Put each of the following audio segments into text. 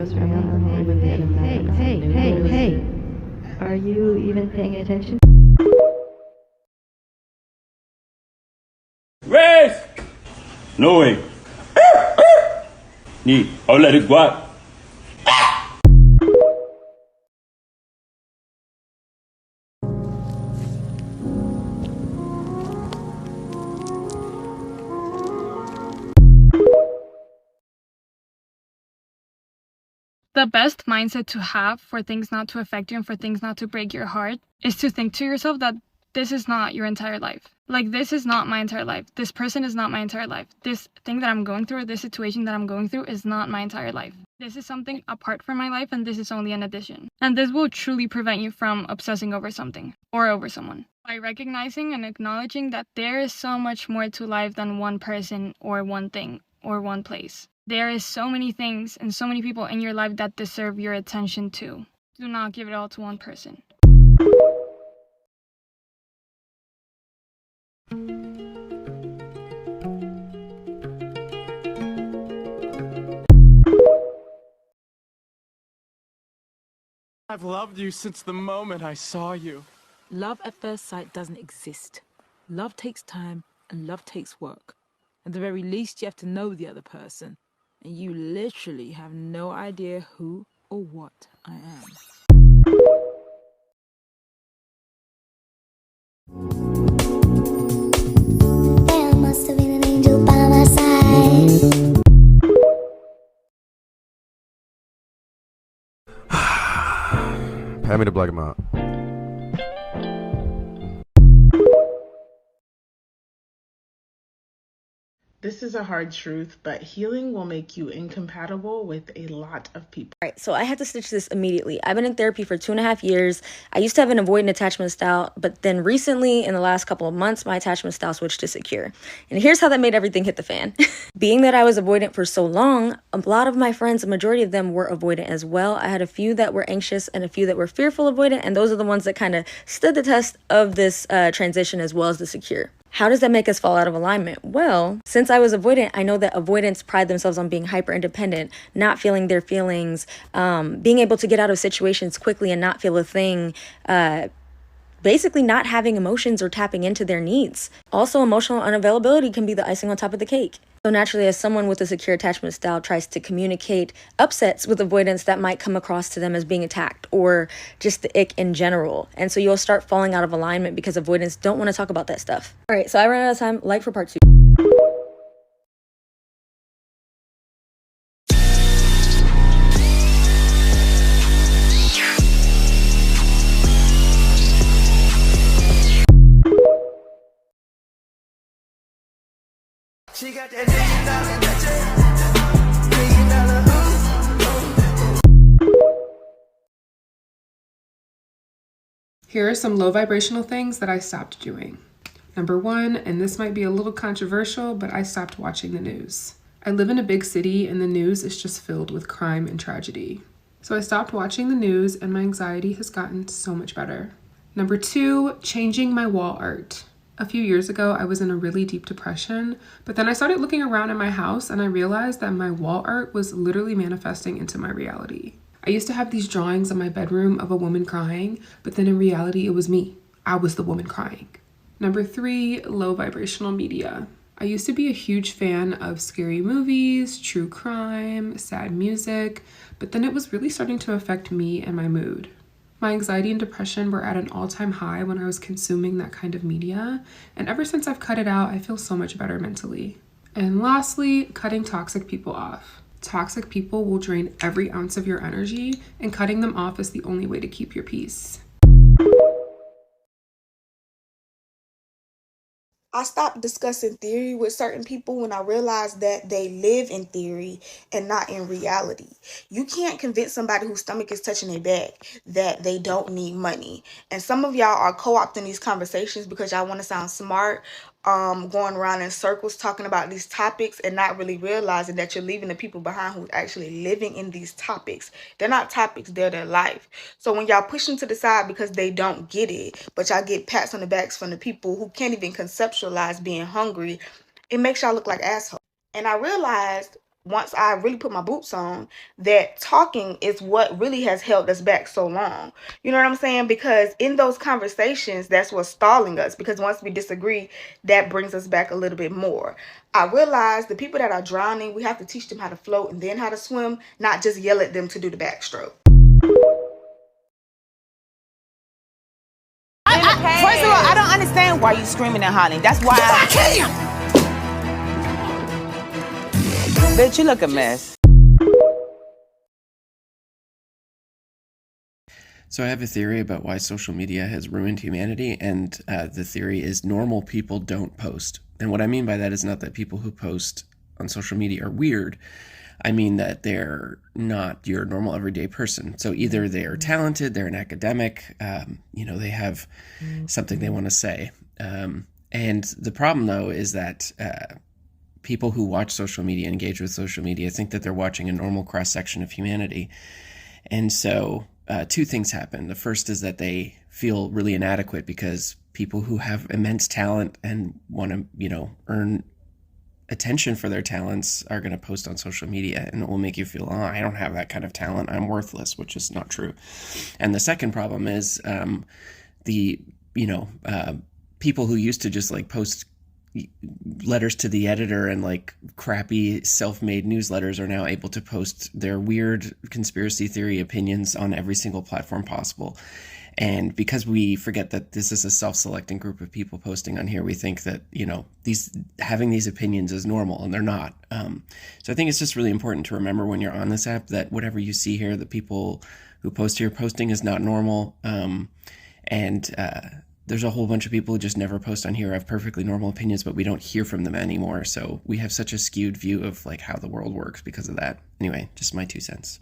Hey, are you even paying attention? Race! No way. Neat. I'll let it go out. The best mindset to have for things not to affect you and for things not to break your heart is to think to yourself that this is not your entire life. Like, this is not my entire life. This person is not my entire life. This thing that I'm going through, or this situation that I'm going through is not my entire life. This is something apart from my life, and this is only an addition. And this will truly prevent you from obsessing over something or over someone. By recognizing and acknowledging that there is so much more to life than one person or one thing or one place. There is so many things and so many people in your life that deserve your attention too. Do not give it all to one person. I've loved you since the moment I saw you. Love at first sight doesn't exist. Love takes time and love takes work. At the very least, you have to know the other person. And you literally have no idea who or what I am. There must have been an angel by my side. Hand me the black amount. This is a hard truth, but healing will make you incompatible with a lot of people. All right, so I had to stitch this immediately. I've been in therapy for 2.5 years. I used to have an avoidant attachment style, but then recently, in the last couple of months, my attachment style switched to secure. And here's how that made everything hit the fan. Being that I was avoidant for so long, a lot of my friends, a majority of them were avoidant as well. I had a few that were anxious and a few that were fearful avoidant, and those are the ones that kind of stood the test of this transition as well as the secure. How does that make us fall out of alignment? Well, since I was avoidant, I know that avoidants pride themselves on being hyper independent, not feeling their feelings, being able to get out of situations quickly and not feel a thing, basically not having emotions or tapping into their needs. Also, emotional unavailability can be the icing on top of the cake. So naturally, as someone with a secure attachment style tries to communicate upsets with avoidance that might come across to them as being attacked or just the ick in general. And so you'll start falling out of alignment because avoidants don't want to talk about that stuff. All right, so I ran out of time. Like for part 2. She got that $1 Here are some low vibrational things that I stopped doing. Number 1, and this might be a little controversial, but I stopped watching the news. I live in a big city and the news is just filled with crime and tragedy. So I stopped watching the news and my anxiety has gotten so much better. Number 2, changing my wall art. A few years ago, I was in a really deep depression, but then I started looking around in my house and I realized that my wall art was literally manifesting into my reality. I used to have these drawings in my bedroom of a woman crying, but then in reality, it was me. I was the woman crying. Number 3, low vibrational media. I used to be a huge fan of scary movies, true crime, sad music, but then it was really starting to affect me and my mood. My anxiety and depression were at an all-time high when I was consuming that kind of media, and ever since I've cut it out, I feel so much better mentally. And lastly, cutting toxic people off. Toxic people will drain every ounce of your energy, and cutting them off is the only way to keep your peace. I stopped discussing theory with certain people when I realized that they live in theory and not in reality. You can't convince somebody whose stomach is touching their back that they don't need money. And some of y'all are co-opting these conversations because y'all want to sound smart, going around in circles talking about these topics and not really realizing that you're leaving the people behind who's actually living in these topics. They're not topics, they're their life. So when y'all push them to the side because they don't get it, but y'all get pats on the backs from the people who can't even conceptualize being hungry, it makes y'all look like assholes. And I realized once I really put my boots on, that talking is what really has held us back so long. You know what I'm saying? Because in those conversations, that's what's stalling us. Because once we disagree, that brings us back a little bit more. I realize the people that are drowning, we have to teach them how to float and then how to swim, not just yell at them to do the backstroke. First of all, I don't understand why you screaming and hollering. That's why I can't. Bitch, you look a mess. So I have a theory about why social media has ruined humanity, and the theory is normal people don't post. And what I mean by that is not that people who post on social media are weird. I mean that they're not your normal everyday person. So either they're talented, they're an academic, they have something they want to say. And the problem, though, is that people who watch social media, engage with social media, think that they're watching a normal cross-section of humanity. And so two things happen. The first is that they feel really inadequate because people who have immense talent and want to, earn attention for their talents are going to post on social media, and it will make you feel, I don't have that kind of talent, I'm worthless, which is not true. And the second problem is people who used to just post letters to the editor and crappy self-made newsletters are now able to post their weird conspiracy theory opinions on every single platform possible. And because we forget that this is a self-selecting group of people posting on here, we think that, having these opinions is normal, and they're not. So I think it's just really important to remember when you're on this app that whatever you see here, the people who post here posting is not normal. There's a whole bunch of people who just never post on here, have perfectly normal opinions, but we don't hear from them anymore. So we have such a skewed view of how the world works because of that. Anyway, just my 2 cents.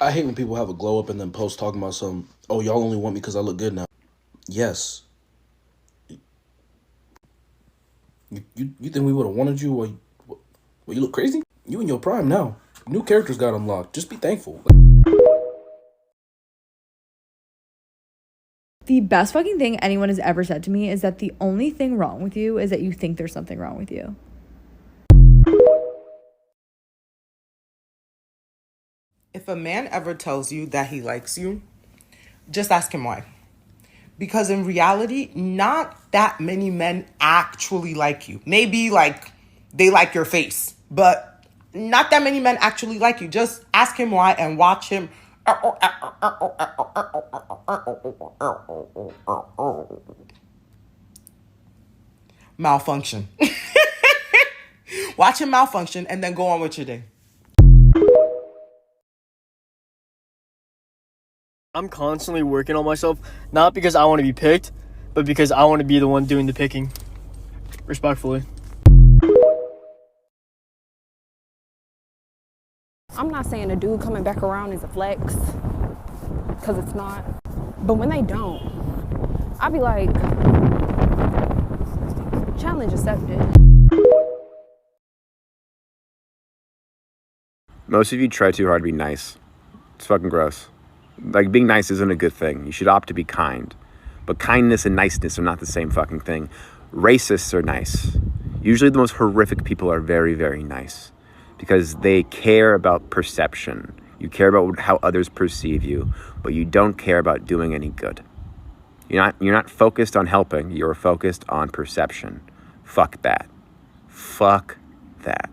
I hate when people have a glow up and then post talking about some, oh, y'all only want me because I look good now. Yes. You think we would have wanted you or you look crazy? You in your prime now. New characters got unlocked. Just be thankful. The best fucking thing anyone has ever said to me is that the only thing wrong with you is that you think there's something wrong with you. If a man ever tells you that he likes you, just ask him why. Because in reality, not that many men actually like you. Maybe they like your face, but not that many men actually like you. Just ask him why and watch him malfunction. Watch him malfunction and then go on with your day. I'm constantly working on myself, not because I want to be picked, but because I want to be the one doing the picking. Respectfully. I'm not saying a dude coming back around is a flex, because it's not. But when they don't, I'll be like, challenge accepted. Most of you try too hard to be nice. It's fucking gross. Being nice isn't a good thing. You should opt to be kind. But kindness and niceness are not the same fucking thing. Racists are nice. Usually the most horrific people are very, very nice because they care about perception. You care about how others perceive you, but you don't care about doing any good. You're not focused on helping. You're focused on perception. Fuck that. Fuck that.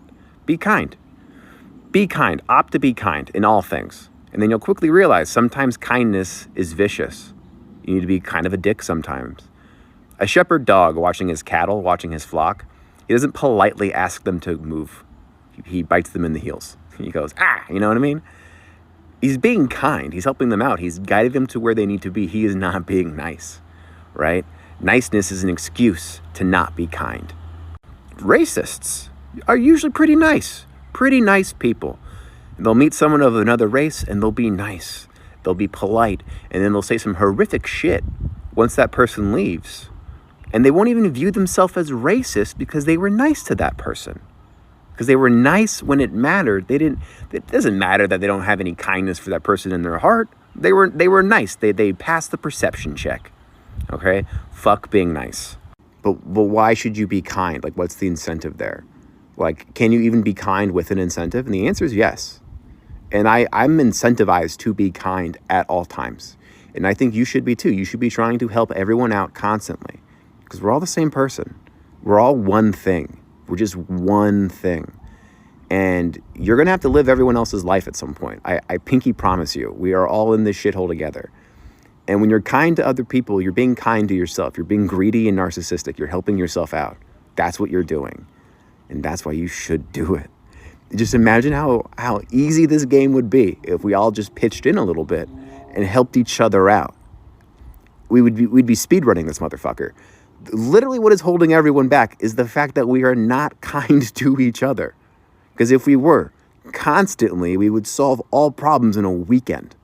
Be kind. Be kind. Opt to be kind in all things. And then you'll quickly realize sometimes kindness is vicious. You need to be kind of a dick sometimes. A shepherd dog watching his cattle, watching his flock, he doesn't politely ask them to move. He bites them in the heels. He goes, you know what I mean? He's being kind. He's helping them out. He's guiding them to where they need to be. He is not being nice, right? Niceness is an excuse to not be kind. Racists are usually pretty nice people. They'll meet someone of another race and they'll be nice. They'll be polite, and then they'll say some horrific shit once that person leaves. And they won't even view themselves as racist because they were nice to that person. Because they were nice when it mattered. It doesn't matter that they don't have any kindness for that person in their heart. They were nice. They passed the perception check. Okay? Fuck being nice. But why should you be kind? Like, what's the incentive there? Like, can you even be kind with an incentive? And the answer is yes. And I'm incentivized to be kind at all times. And I think you should be too. You should be trying to help everyone out constantly. Because we're all the same person. We're all one thing. We're just one thing. And you're going to have to live everyone else's life at some point. I pinky promise you. We are all in this shithole together. And when you're kind to other people, you're being kind to yourself. You're being greedy and narcissistic. You're helping yourself out. That's what you're doing. And that's why you should do it. Just imagine how easy this game would be if we all just pitched in a little bit and helped each other out. We'd be speedrunning this motherfucker. Literally what is holding everyone back is the fact that we are not kind to each other. Because if we were, constantly, we would solve all problems in a weekend.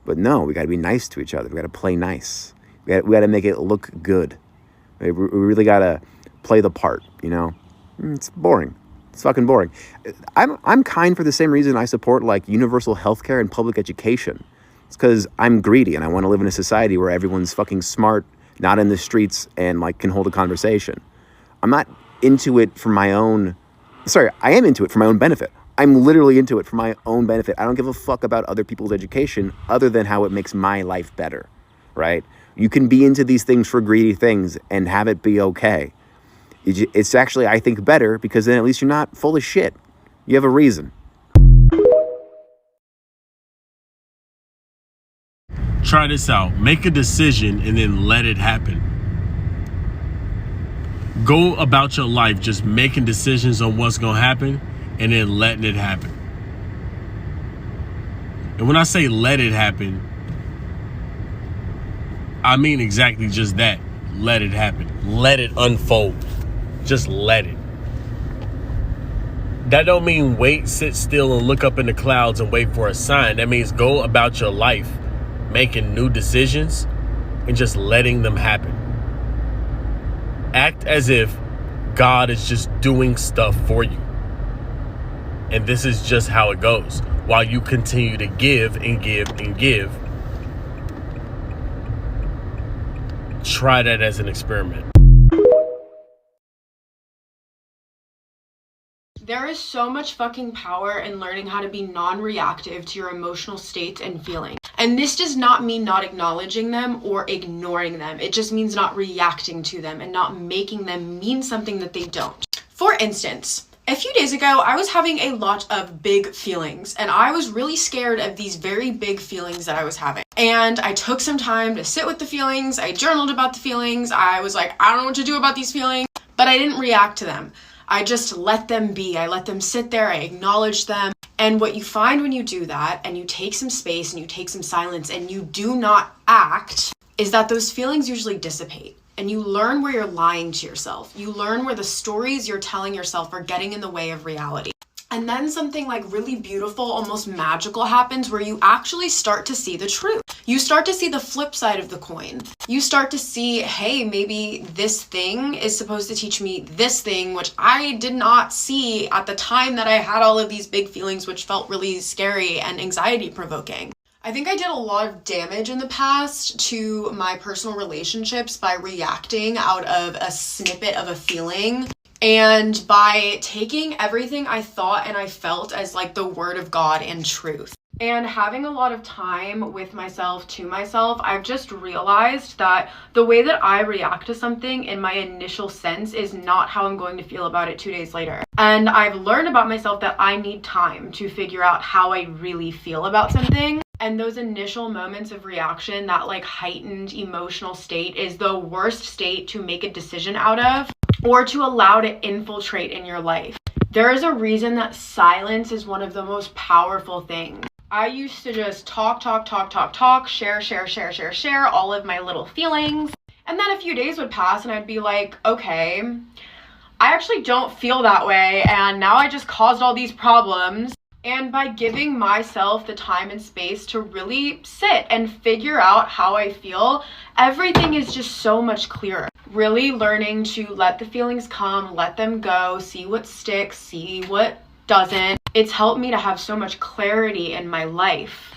But no, we got to be nice to each other. We got to play nice. We got to make it look good. We really got to play the part, you know? It's boring. It's fucking boring. I'm kind for the same reason I support like universal healthcare and public education. It's because I'm greedy and I want to live in a society where everyone's fucking smart, not in the streets, and like can hold a conversation. I'm not into it for my own... Sorry, I am into it for my own benefit. I'm literally into it for my own benefit. I don't give a fuck about other people's education other than how it makes my life better, right? You can be into these things for greedy things and have it be okay. It's actually, I think, better because then at least you're not full of shit. You have a reason. Try this out. Make a decision and then let it happen. Go about your life just making decisions on what's going to happen and then letting it happen. And when I say let it happen, I mean exactly just that. Let it happen. Let it unfold. Just let it. That don't mean wait, sit still, and look up in the clouds and wait for a sign. That means go about your life making new decisions and just letting them happen. Act as if God is just doing stuff for you. And this is just how it goes. While you continue to give and give and give. Try that as an experiment. There is so much fucking power in learning how to be non-reactive to your emotional states and feelings. And this does not mean not acknowledging them or ignoring them. It just means not reacting to them and not making them mean something that they don't. For instance, a few days ago, I was having a lot of big feelings and I was really scared of these very big feelings that I was having. And I took some time to sit with the feelings. I journaled about the feelings. I was like, I don't know what to do about these feelings, but I didn't react to them. I just let them be. I let them sit there. I acknowledged them. And what you find when you do that and you take some space and you take some silence and you do not act is that those feelings usually dissipate. And you learn where you're lying to yourself. You learn where the stories you're telling yourself are getting in the way of reality. And then something like really beautiful, almost magical happens where you actually start to see the truth. You start to see the flip side of the coin. You start to see, hey, maybe this thing is supposed to teach me this thing, which I did not see at the time that I had all of these big feelings, which felt really scary and anxiety provoking. I think I did a lot of damage in the past to my personal relationships by reacting out of a snippet of a feeling. And by taking everything I thought and I felt as like the word of God and truth. And having a lot of time with myself, to myself, I've just realized that the way that I react to something in my initial sense is not how I'm going to feel about it 2 days later. And I've learned about myself that I need time to figure out how I really feel about something. And those initial moments of reaction, that like heightened emotional state, is the worst state to make a decision out of or to allow to infiltrate in your life. There is a reason that silence is one of the most powerful things. I used to just talk, share all of my little feelings. And then a few days would pass and I'd be like, okay, I actually don't feel that way. And now I just caused all these problems. And by giving myself the time and space to really sit and figure out how I feel, everything is just so much clearer. Really learning to let the feelings come, let them go, see what sticks, see what doesn't. It's helped me to have so much clarity in my life.